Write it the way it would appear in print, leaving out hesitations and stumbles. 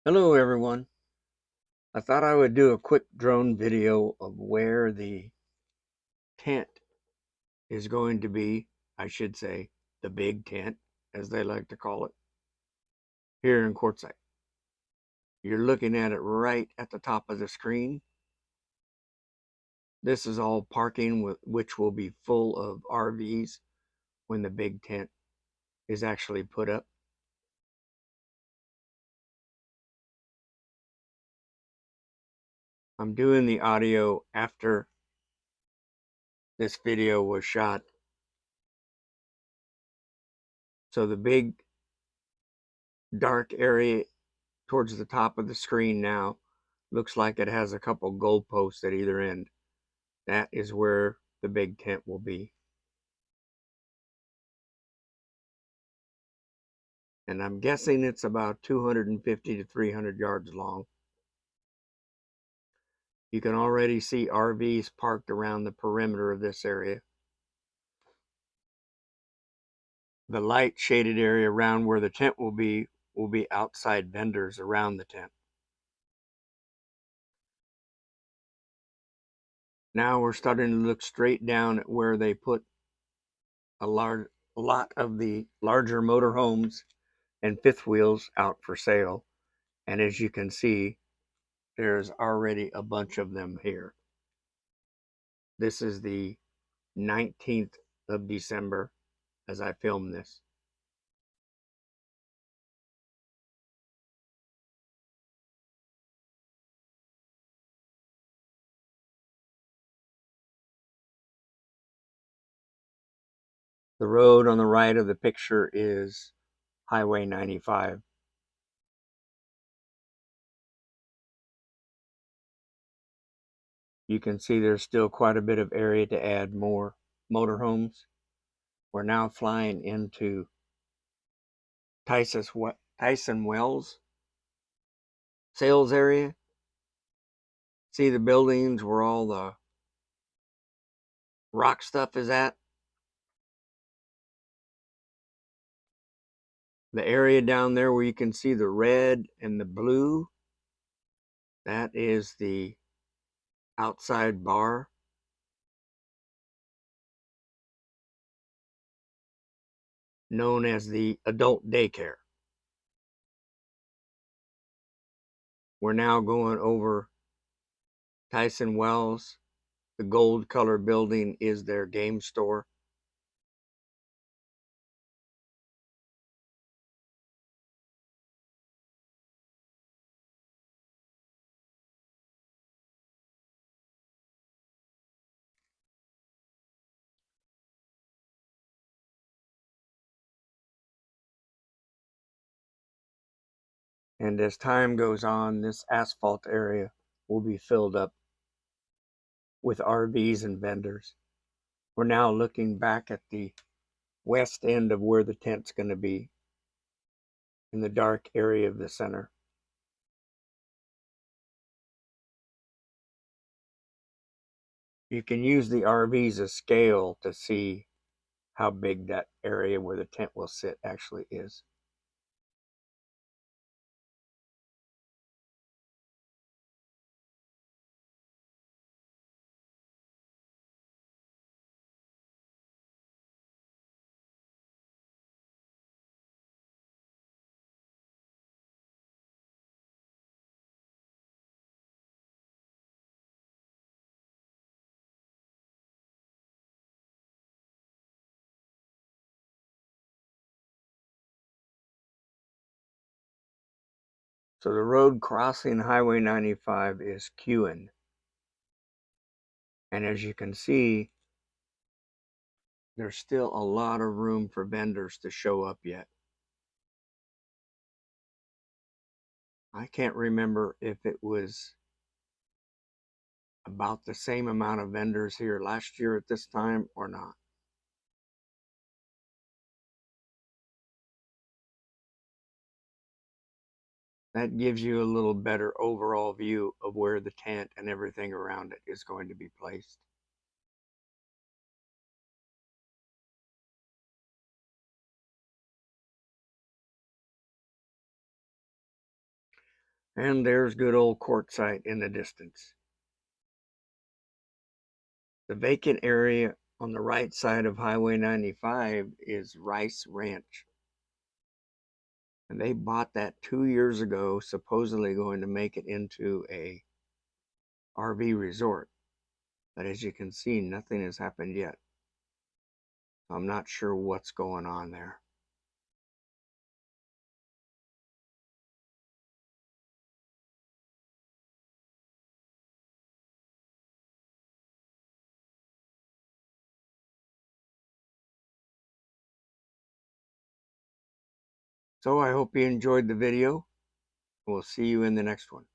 Hello everyone. I thought I would do a quick drone video of where the tent is going to be. I should say the big tent, as they like to call it, here in Quartzsite. You're looking at it right at the top of the screen. This is all parking, which will be full of RVs when the big tent is actually put up. I'm doing the audio after this video was shot. So the big dark area towards the top of the screen now looks like it has a couple goalposts at either end. That is where the big tent will be. And I'm guessing it's about 250 to 300 yards long. You can already see RVs parked around the perimeter of this area. The light shaded area around where the tent will be outside vendors around the tent. Now we're starting to look straight down at where they put a lot of the larger motorhomes and fifth wheels out for sale. And as you can see, there's already a bunch of them here. This is the 19th of December as I film this. The road on the right of the picture is Highway 95. You can see there's still quite a bit of area to add more motorhomes. We're now flying into Tyson Wells sales area. See the buildings where all the rock stuff is at? The area down there where you can see the red and the blue, that is the outside bar. Known as the adult daycare. We're now going over Tyson Wells. The gold color building is their game store. And as time goes on, this asphalt area will be filled up with RVs and vendors. We're now looking back at the west end of where the tent's going to be, in the dark area of the center. You can use the RVs as scale to see how big that area where the tent will sit actually is. So the road crossing Highway 95 is queuing. And as you can see, there's still a lot of room for vendors to show up yet. I can't remember if it was about the same amount of vendors here last year at this time or not. That gives you a little better overall view of where the tent and everything around it is going to be placed. And there's good old Quartzsite in the distance. The vacant area on the right side of Highway 95 is Rice Ranch. And they bought that 2 years ago, supposedly going to make it into a RV resort. But as you can see, nothing has happened yet. I'm not sure what's going on there. So I hope you enjoyed the video. We'll see you in the next one.